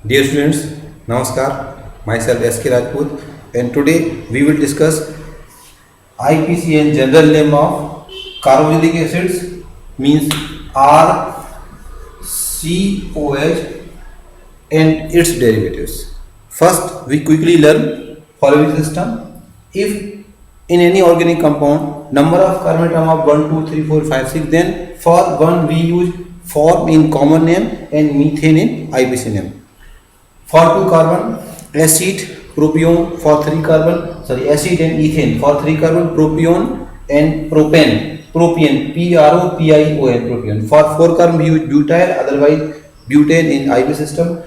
Dear students, Namaskar. Myself S.K. Rajput, and today we will discuss IPC and general name of carboxylic acids means RCOH and its derivatives. First, we quickly learn following system. If in any organic compound number of carbon atom of 1, 2, 3, 4, 5, 6, then for 1 we use form in common name and methane in IPC name. For 2 carbon, acid, propione. For 3 carbon, acid and ethane. For 3 carbon, propione and propane. Propane, PROPION, propane. For 4 carbon, we use butyl, otherwise butane in IPC system.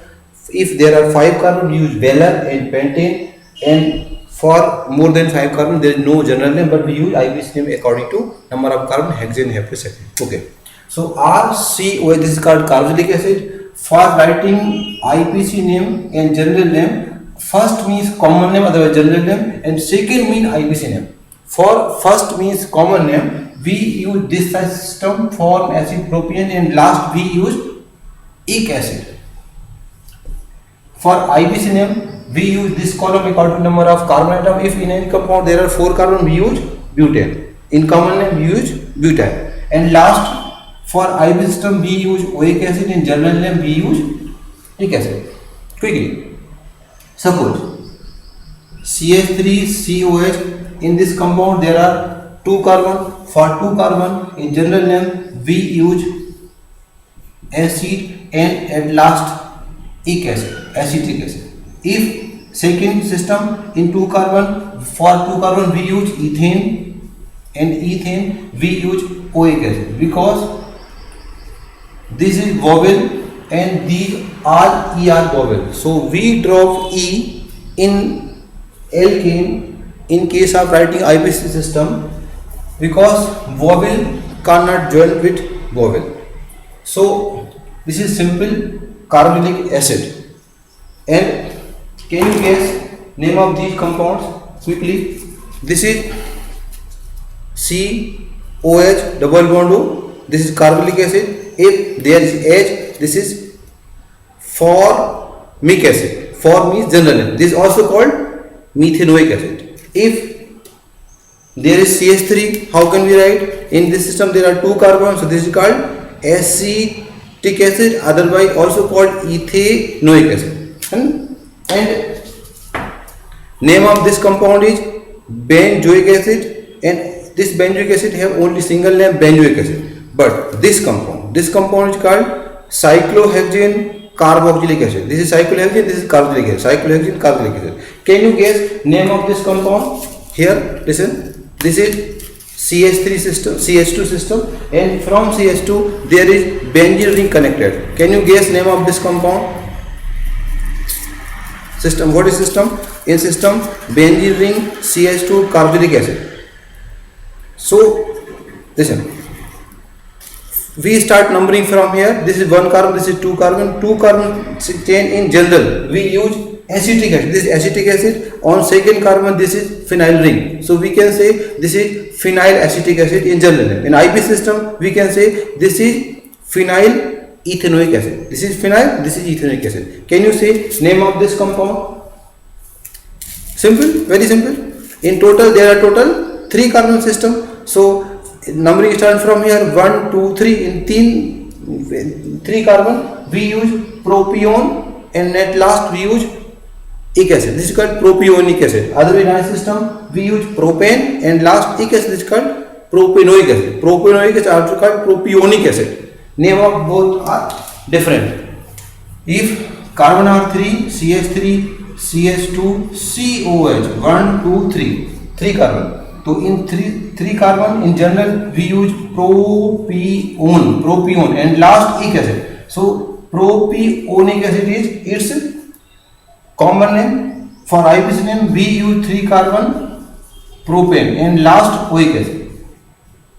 If there are 5 carbon, we use valor and pentane. And for more than 5 carbon, there is no general name, but we use IPC name according to number of carbon, hexane, heptase. Okay. So RCOH, this is called carboxylic acid. For writing IPC name and general name, first means common name, otherwise general name, and second means IPC name. For first means common name, we use this system, form, acid, propane, and last we use ic acid. For IPC name, we use this column according to number of carbon atom. If in any compound there are 4 carbon, we use butane. In common name, we use butyl. And last, for IPC system, we use oic acid. In general name, we use ic acid. Quickly, suppose CH3COH. In this compound, there are 2 carbon. For 2 carbon, in general name, we use acid, and at last ic acid, acetic acid. If second system, in 2 carbon, for 2 carbon, we use ethane, and ethane we use oic acid, because this is vowel and these are ER vowel. So we drop E in alkane in case of writing IPC system, because vowel cannot join with vowel. So this is simple carboxylic acid. And can you guess name of these compounds quickly? This is COH double bond O. This is carboxylic acid. If there is H, this is formic acid. For means general name. This is also called methanoic acid. If there is CH3, how can we write? In this system there are 2 carbons, so this is called acetic acid, otherwise also called ethanoic acid. And name of this compound is benzoic acid, and this benzoic acid have only single name benzoic acid. But this compound is called cyclohexane carboxylic acid. This is cyclohexane, this is carboxylic acid. Cyclohexane carboxylic acid. Can you guess name of this compound? Here, listen. This is CH3 system, CH2 system, and from CH2 there is benzene ring connected. Can you guess name of this compound? System. What is system? In system, benzene ring CH2 carboxylic acid. So listen. We start numbering from here. This is 1 carbon, this is 2 carbon. 2 carbon chain in general, we use acetic acid. This is acetic acid. On second carbon, this is phenyl ring. So we can say this is phenyl acetic acid in general. In IPC system, we can say this is phenyl ethanoic acid. This is phenyl, this is ethanoic acid. Can you say name of this compound? Simple, very simple. In total, there are total 3 carbon system. So numbering start from here 1, 2, 3. In 3 carbon we use propione, and at last we use ic acid. This is called propionic acid. Otherwise in our system we use propane, and last ic acid is called propanoic acid. Propanoic is also called propionic acid. Name of both are different. If carbon are 3, CH3, CH2, COH, 1, 2, 3, 3 carbon. So in 3 carbon in general we use propione, and last ic acid. So propionic acid is its common name. For IPC name we use 3 carbon propane, and last oic acid.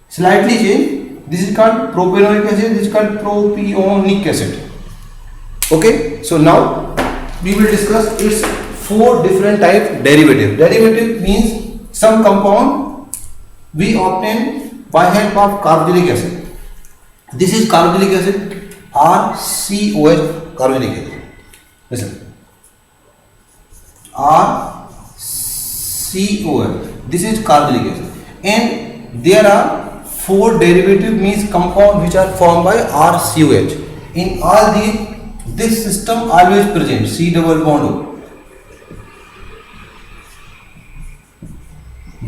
Slightly change. This is called propanoic acid. This is called propionic acid. Okay. So now we will discuss its 4 different type derivative. Derivative means some compound we obtain by help of carboxylic acid. This is carboxylic acid, RCOH carboxylic acid. Listen. RCOL. This is carboxylic acid, and there are 4 derivative means compound which are formed by RCOH. In all these, this system always present C double bond O.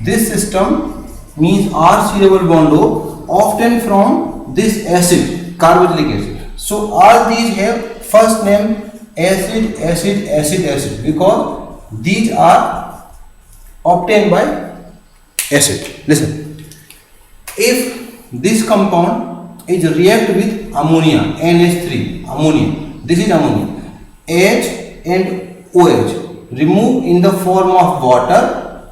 This system means RC double bond O often from this acid, carboxylic acid. So all these have first name acid, acid, acid, acid, because these are obtained by acid. Listen, if this compound is react with ammonia, NH3, ammonia, this is ammonia, H and OH remove in the form of water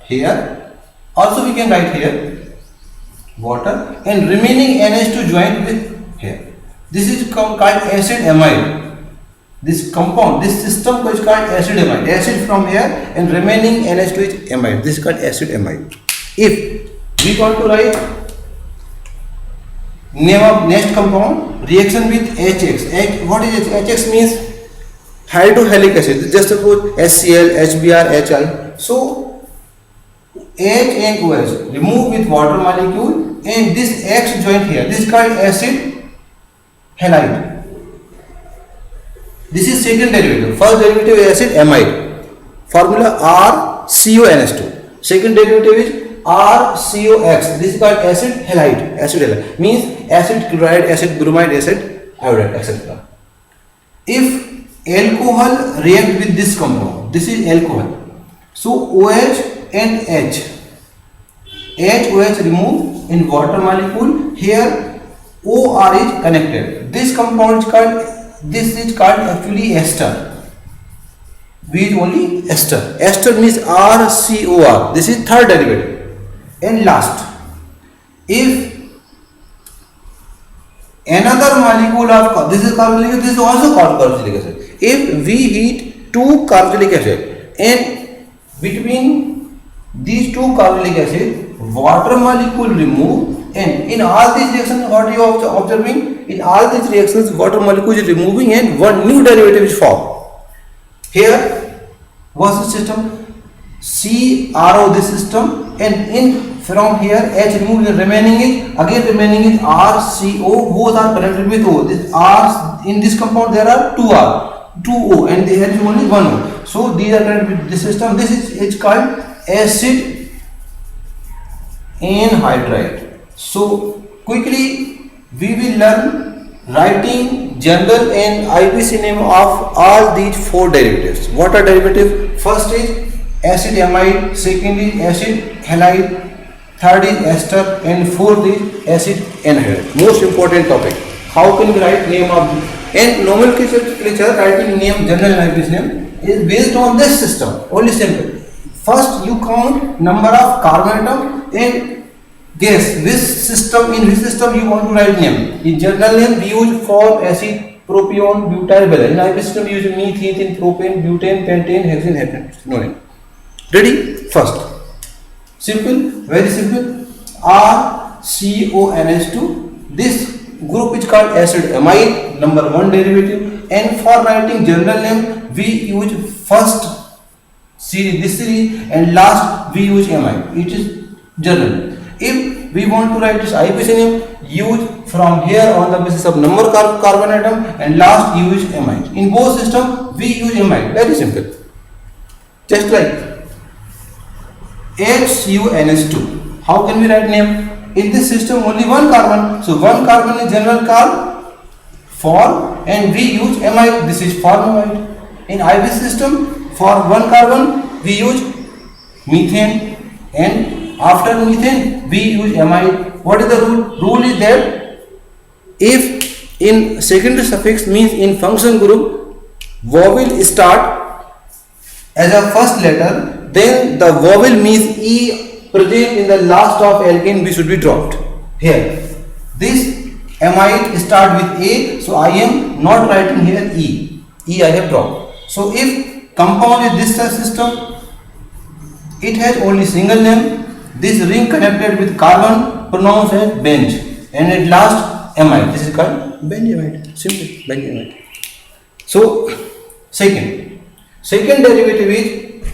here, also we can write here water, and remaining NH2 joined with here. This is called acid amide. This compound, this system is called acid amide. Acid from here and remaining NH2 is amide. This is called acid amide. If we want to write name of next compound, reaction with HX. What is HX? Means hydrohalic acid. Just suppose HCl, HBr, HI. So H and OH remove with water molecule, and this X joint here. This is called acid halide. This is second derivative. First derivative is acid amide. Formula RCONH2. Second derivative is RCOX. This is called acid halide. Acid halide means acid chloride, acid bromide, acid iodide, etc. If alcohol react with this compound, this is alcohol. So OH and H. OH remove in water molecule. Here OR is connected. This compound is called, this is called actually ester. We use only ester. Ester means RCOR. This is third derivative. And last, if another molecule of, this is carboxylic acid, this is also called carboxylic acid. If we heat 2 carboxylic acid, and between these 2 carboxylic acid, water molecule remove, and in all these reactions, what you are observing? In all these reactions, water molecule is removing and one new derivative is formed. Here, what's the system? CRO this system, and in from here H removed, the remaining is RCO. Both are connected with O. This R, in this compound there are 2 R, 2 O, and there is only 1 O. So these are connected with this system. This is called acid anhydride. So quickly we will learn writing general and IPC name of all these 4 derivatives. What are derivatives? First is acid amide, second is acid halide, third is ester, and fourth is acid anhydride. Most important topic. How can we write name of, and nomenclature writing name, general and IPC name is based on this system. Only simple. First you count number of carbon atom and guess which system, in which system you want to write name. In general name we use for acid, propione, butyl, benzene. In IPC system we use methane, propane, butane, pentane, hexane, heptane. No name. Ready? First. Simple, very simple. RCONH2. This group is called acid amide, number 1 derivative. And for writing general name we use first series, this series, and last we use amide. It is general. If we want to write this IPC name, use from here on the basis of number carbon atom, and last use amide. In both systems we use amide. Very simple. Just like HCONH2. How can we write name? In this system only 1 carbon. So 1 carbon is general carbon for, and we use amide. This is formamide. In IPC system for 1 carbon we use methane, and after methane we use amide. What is the rule? Rule is that if in secondary suffix means in function group vowel start as a first letter, then the vowel means E present in the last of alkane B should be dropped. Here this amide start with A, so I am not writing here E. I have dropped. So if compound is this system, it has only single name. This ring connected with carbon pronounced as benz, and at last amide. This is called benzamide. Simple, benzamide. So second, Second derivative is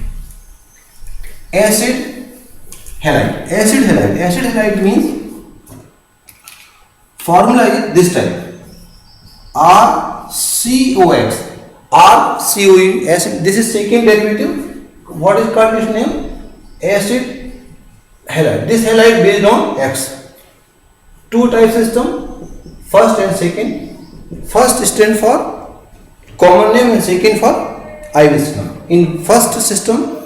acid halide. Acid halide. Acid halide means formula is this type. RCOX. RCOE. Acid. This is second derivative. What is called its name? Acid halide. This halide based on X. Two type system. First and second. First stand for common name and second for IV system. In first system,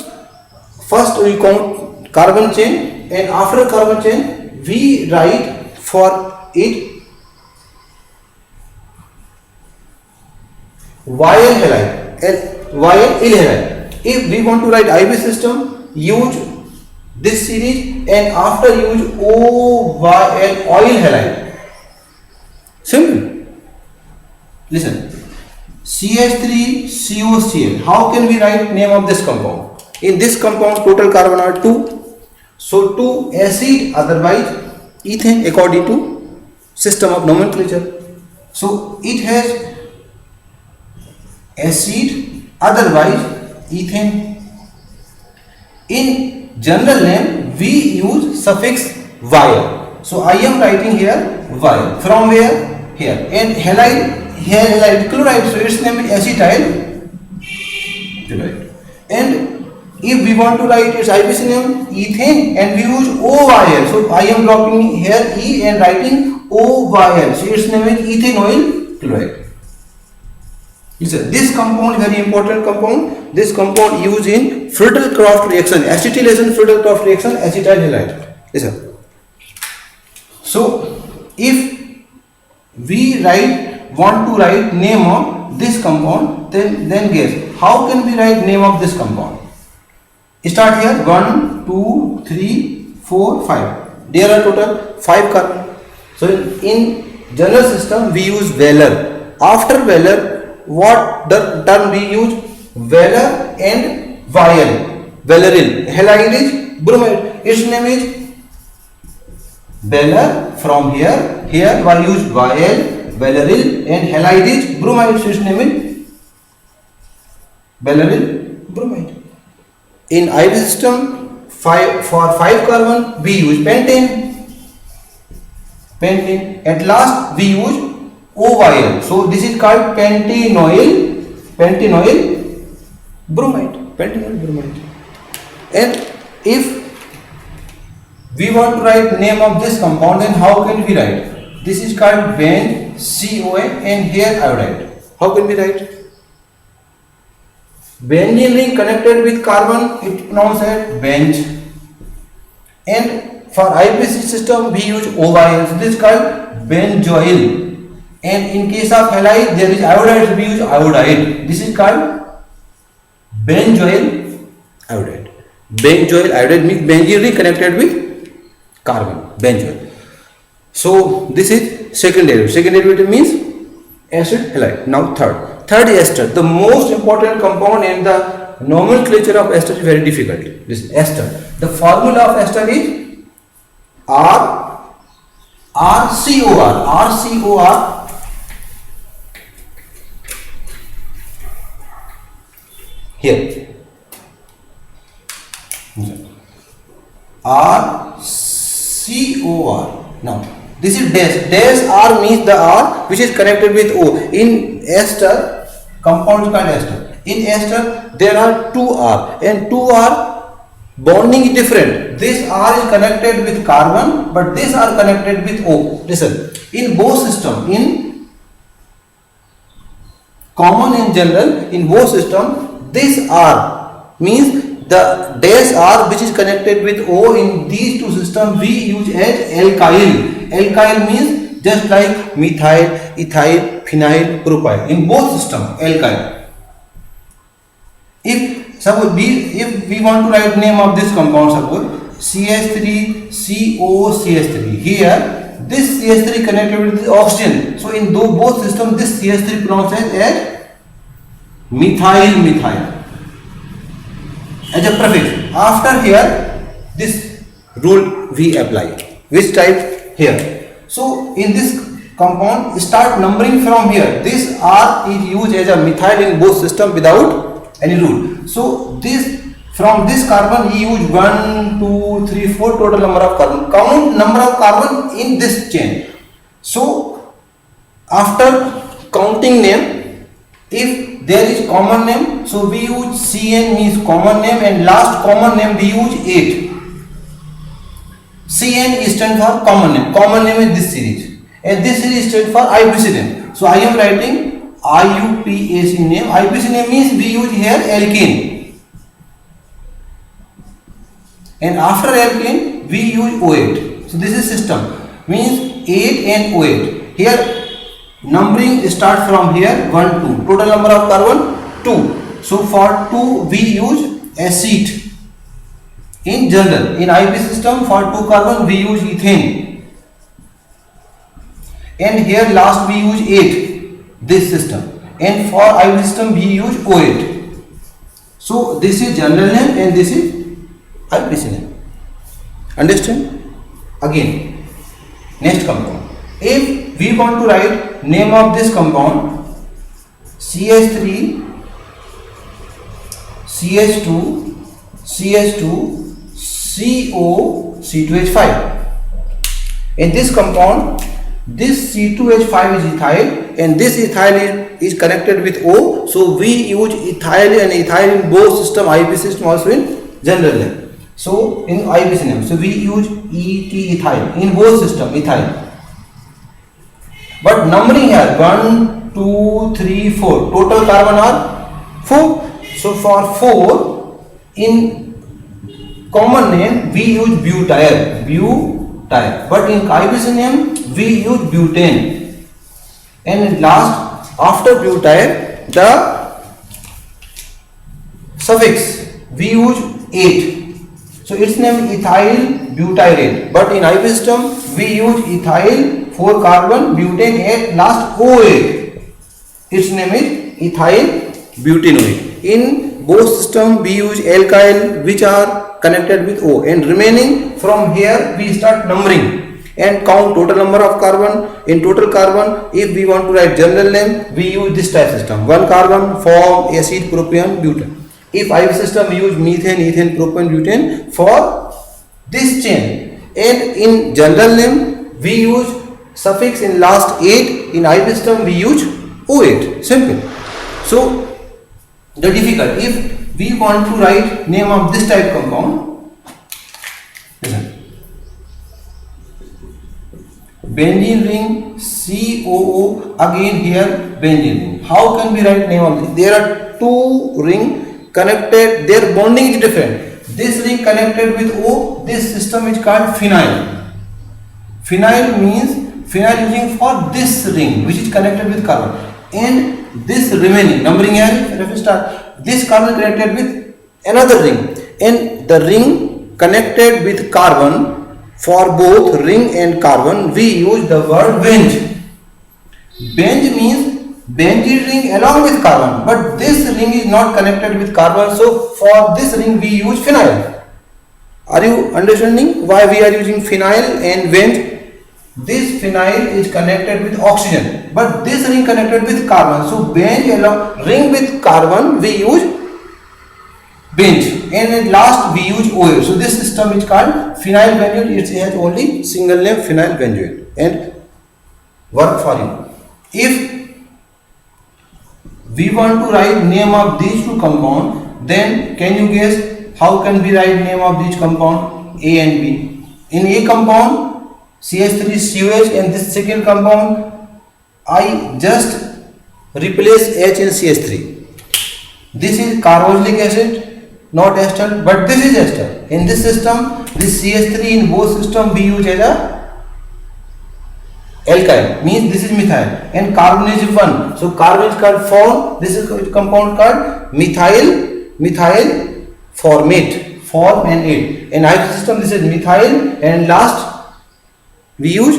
first we count carbon chain, and after carbon chain we write for it YL halide, YL halide. If we want to write IV system, use this series, and after use OYL oil halide. Simple. Listen. CH3COCl. How can we write name of this compound? In this compound total carbon are 2. So 2 acid, otherwise ethane according to system of nomenclature. So it has acid, otherwise ethane. In general name we use suffix YL. So I am writing here YL. From where? Here. And halide. Here halide chloride, so its name is acetyl chloride. And if we want to write its IPC name ethane, and we use OYL, so I am blocking here E and writing OYL, so its name is ethanoyl chloride. Listen, this compound is very important compound. This compound used in Friedel-Crafts reaction, acetylation Friedel-Crafts reaction, acetyl halide. Listen. So if we want to write name of this compound, then guess how can we write name of this compound? Start here. 1 2 3 4 5. There are total 5 carbon. So in general system we use Weller. After Weller, what the term we use? Weller and Wyl. Welleryl. Halide is bromide. Its name is Weller. From here we use Wyl, Welleryl, and halide is bromide, so its name is Welleryl bromide. In IV system, for 5 carbon we use pentane. At last we use OYL, so this is called pentanoyl bromide. And if we want to write name of this compound, then how can we write? This is called benz, COA, and here iodide. How can we write? Benzene ring connected with carbon, it pronounced as benz. And for IPC system, we use OYL. So this is called benzoyl. And in case of halide, there is iodide, we use iodide. This is called benzoyl iodide. Benzoyl iodide means benzene ring connected with carbon, benzoyl. So this is second derivative. Second derivative means acid halide. Now third is ester. The most important compound, and the nomenclature of ester is very difficult. This is ester. The formula of ester is RCOR. Here. RCOR. Now this is dash. Dash R means the R which is connected with O. In ester, compound is called ester. In ester there are 2 R, and 2 R bonding is different. This R is connected with carbon, but this R connected with O. Listen, in both system, in common and general, in both system, this R means the dash R which is connected with O. In these two systems we use as alkyl. Alkyl means just like methyl, ethyl, phenyl, propyl. In both systems, alkyl. If we want to write name of this compound, suppose CH3COCH3. Here, this CH3 connected with the oxygen. So in both systems, this CH3 pronounced as methyl. As a prefix. After here, this rule we apply. Which type? Here. So in this compound, start numbering from here. This R is used as a methyl in both systems without any rule. So this, from this carbon he use 1, 2, 3, 4 total number of carbon. Count number of carbon in this chain. So after counting name, if there is common name, so we use Cn means common name, and last common name we use 8. Cn is stand for common name. Common name is this series, and this series stands for IUPAC name. So I am writing IUPAC name. IUPAC name means we use here alkene, and after alkene we use O8. So this is system, means 8 and O8. Here numbering start from here 1, 2. Total number of carbon 2. So for 2 we use acid. In general, in IUPAC system, for 2 carbon we use ethane, and here last we use 8, this system, and for IUPAC system we use O8. So this is general name and this is IUPAC name. Understand? Again, next compound. If we want to write name of this compound, CH3, CH2, CH2, CO, C2H5. In this compound, this C2H5 is ethyl, and this ethyl is connected with O. So we use ethyl and ethyl in both system, IUPAC system, also in general name. So in IUPAC name, so we use ET ethyl in both system, ethyl. But numbering here 1, 2, 3, 4. Total carbon are 4. So for 4 in common name we use butyl, but in IUPAC name we use butane, and last after butyl the suffix we use 8. So its name is ethyl butyrate, but in IUPAC system we use ethyl 4 carbon butane 8 last O8. Its name is ethyl butanoate. In both system we use alkyl which are connected with O, and remaining from here we start numbering and count total number of carbon. In total carbon, if we want to write general name, we use this type system: 1 carbon form acid, propane, butane. If IUPAC system we use methane, ethane, propane, butane for this chain, and in general name we use suffix in last 8. In IUPAC system we use O8. Simple. So the difficult, if we want to write name of this type compound, listen, benzene ring COO, again here benzene ring. How can we write name of this? There are 2 ring connected, their bonding is different. This ring connected with O, this system is called phenyl. Phenyl means phenyl using for this ring which is connected with carbon, and this remaining numbering here, if we start, this carbon connected with another ring, and the ring connected with carbon, for both ring and carbon we use the word benz. Benz means benzene ring along with carbon, but this ring is not connected with carbon, so for this ring we use phenyl. Are you understanding why we are using phenyl and benz? This phenyl is connected with oxygen, but this ring connected with carbon. So benz along ring with carbon we use benz, and at last we use OH. So this system is called phenyl benzene. It has only single name phenyl benzene and work for you. If we want to write name of these 2 compounds, then can you guess how can we write name of these compound A and B? In A compound CH3COH, and this second compound I just replace H in CH3. This is carboxylic acid, not ester, but this is ester. In this system, this CH3 in both system we use as a alkyl, means this is methyl, and carbon is 1. So carbon is called form. This is compound called methyl formate, form and 8. In IUPAC system this is methyl, and last we use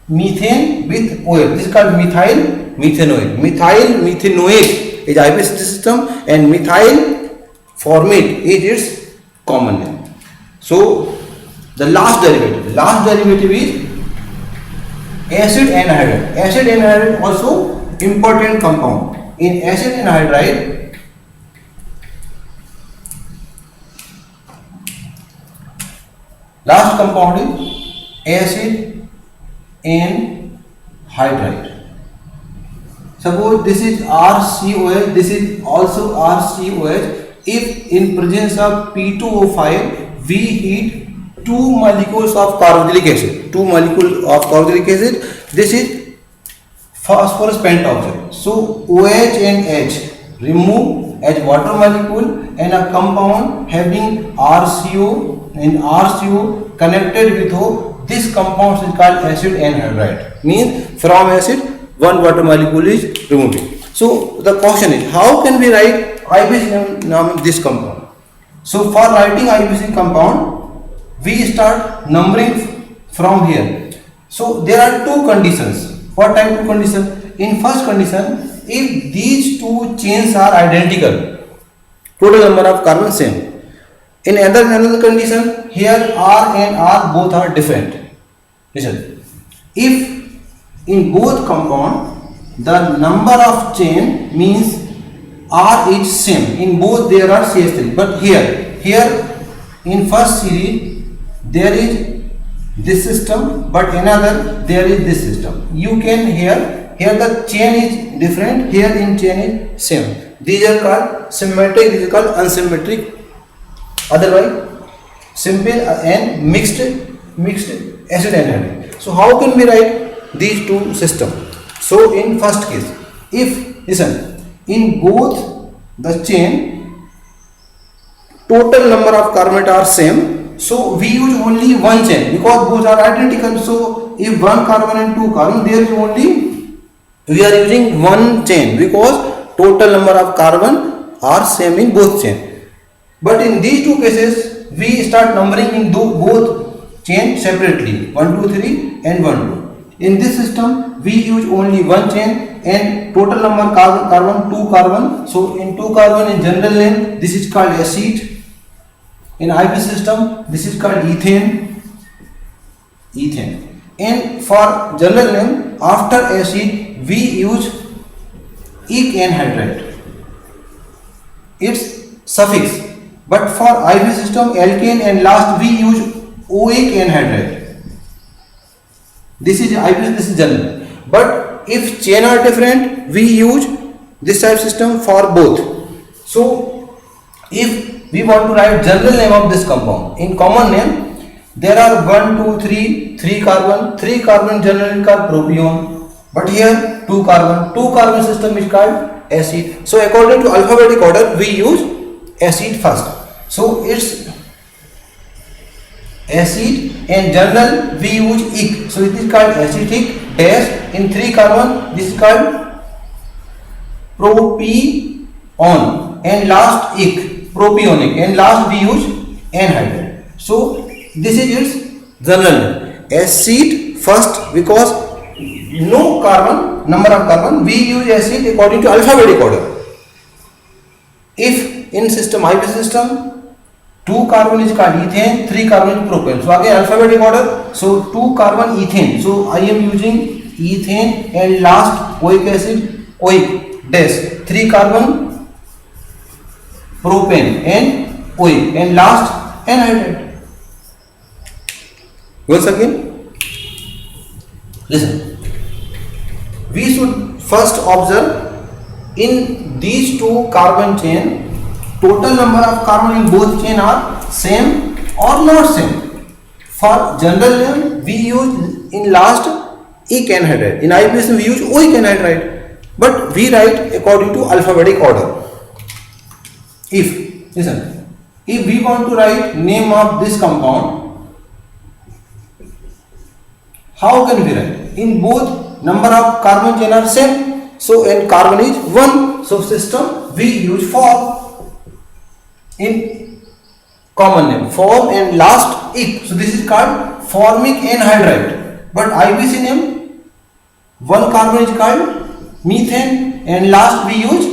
methane with OH. This is called methyl methanoate. Methyl methanoate is IUPAC system, and methyl formate is its common name. So the last derivative is acid anhydride. Acid anhydride also important compound. In acid anhydride Last compound is acid anhydride. Suppose this is RCOH, this is also RCOH. If in presence of P2O5 we heat 2 molecules of carboxylic acid, 2 molecules of carboxylic acid, this is phosphorus pentoxide. So OH and H remove as water molecule, and a compound having RCO and RCO connected with O, this compound is called acid anhydride. Means from acid one water molecule is removing. So the question is, how can we write IBC name of this compound? So for writing IBC compound, we start numbering from here. So there are two conditions. What type of condition? In first condition, if these two chains are identical, total number of carbon same. In another condition, here R and R both are different. Listen, if in both compound the number of chain means R is same, in both there are CH3, but here in first series there is this system, but another there is this system. You can here the chain is different, here in chain is same. These are called symmetric, these are called unsymmetric. Otherwise simple and mixed acid anhydride. So how can we write these two systems? So in first case, if listen, in both the chain total number of carbon are same, so we use only one chain because both are identical. So if one carbon and two carbon, there is only we are using one chain because total number of carbon are same in both chain. But in these two cases, we start numbering in both chain separately, 1, 2, 3 and 1, 2. In this system, we use only one chain and total number carbon 2 carbon. So in 2 carbon in general name, this is called acid. In IP system, this is called ethane. And for general name, after acid, we use ic anhydride. It's suffix. But for IV system, alkane, and last we use OIC anhydride. This is IV, this is general. But if chain are different, we use this type system for both. So if we want to write general name of this compound, in common name there are 1, 2, 3 carbon generally called propione. But here 2 carbon system is called acid. So according to alphabetic order, we use acid first. So it's acid, and general we use ic. So it is called acetic dash. In 3 carbon, this is called propione, and last ic, propionic, and last we use anhydride. So this is its general name. Acid first because no carbon, number of carbon, we use acid according to alphabetic order. If in system IP system 2 carbon is called ethane, 3 carbon is propane. So again alphabetic order. So 2 carbon ethane. So I am using ethane, and last oic acid, oic dash, 3 carbon propane and oic, and last anhydride. Once again, listen. We should first observe in these 2 carbon chain, total number of carbon in both chain are same or not same. For general name, we use in last ic anhydride. In IPS we use oic anhydride. But we write according to alphabetic order. If we want to write name of this compound, how can we write? In both number of carbon chain are same. So and carbon is 1. So system we use form. In common name, form and last ic. So this is called formic anhydride. But IBC name, 1 carbon is called methane, and last we use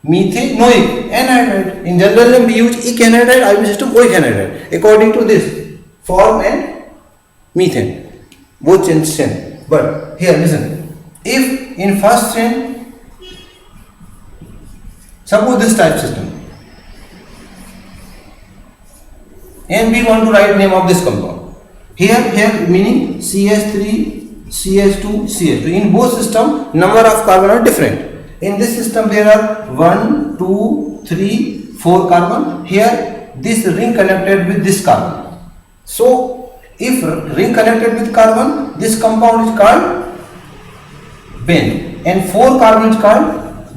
methanoic anhydride. In general name we use ic anhydride, IBC system oic anhydride. According to this, form and methane, both chains same. But here listen, if in first chain, suppose this type system, and we want to write name of this compound. Here meaning CH3, CH2, CH2. In both system, number of carbon are different. In this system, there are 1, 2, 3, 4 carbon. Here, this ring connected with this carbon. So, if ring connected with carbon, this compound is called bene, and 4 carbon is called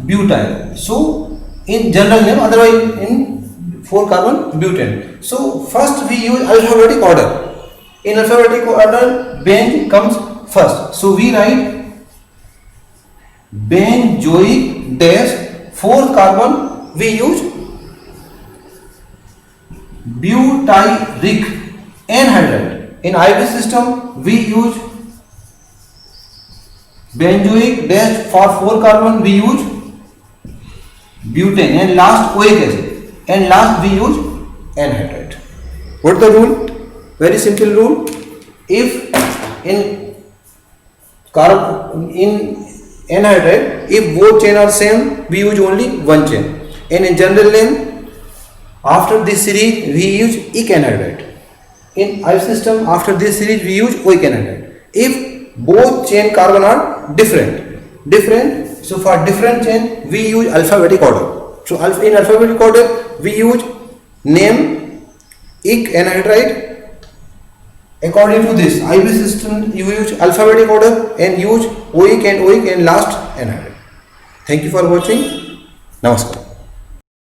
butyl. So, in general name, otherwise in 4 carbon butane. So, first we use alphabetic order. In alphabetic order, bene comes first. So, we write benzoic dash 4th carbon, we use butyric anhydride. In IB system, we use benzoic dash for 4 carbon, we use butane, and last oic acid, and last we use anhydride. What is the rule? Very simple rule. If in anhydride, if both chain are same, we use only one chain. And in general name, after this series we use ec anhydride. In IB system, after this series we use oic anhydride. If both chain carbon are different, so for different chain we use alphabetic order. So in alphabetic order we use name ec anhydride. According to this IB system, you use alphabetic order and use oic and last anhydride. Thank you for watching. Namaskar.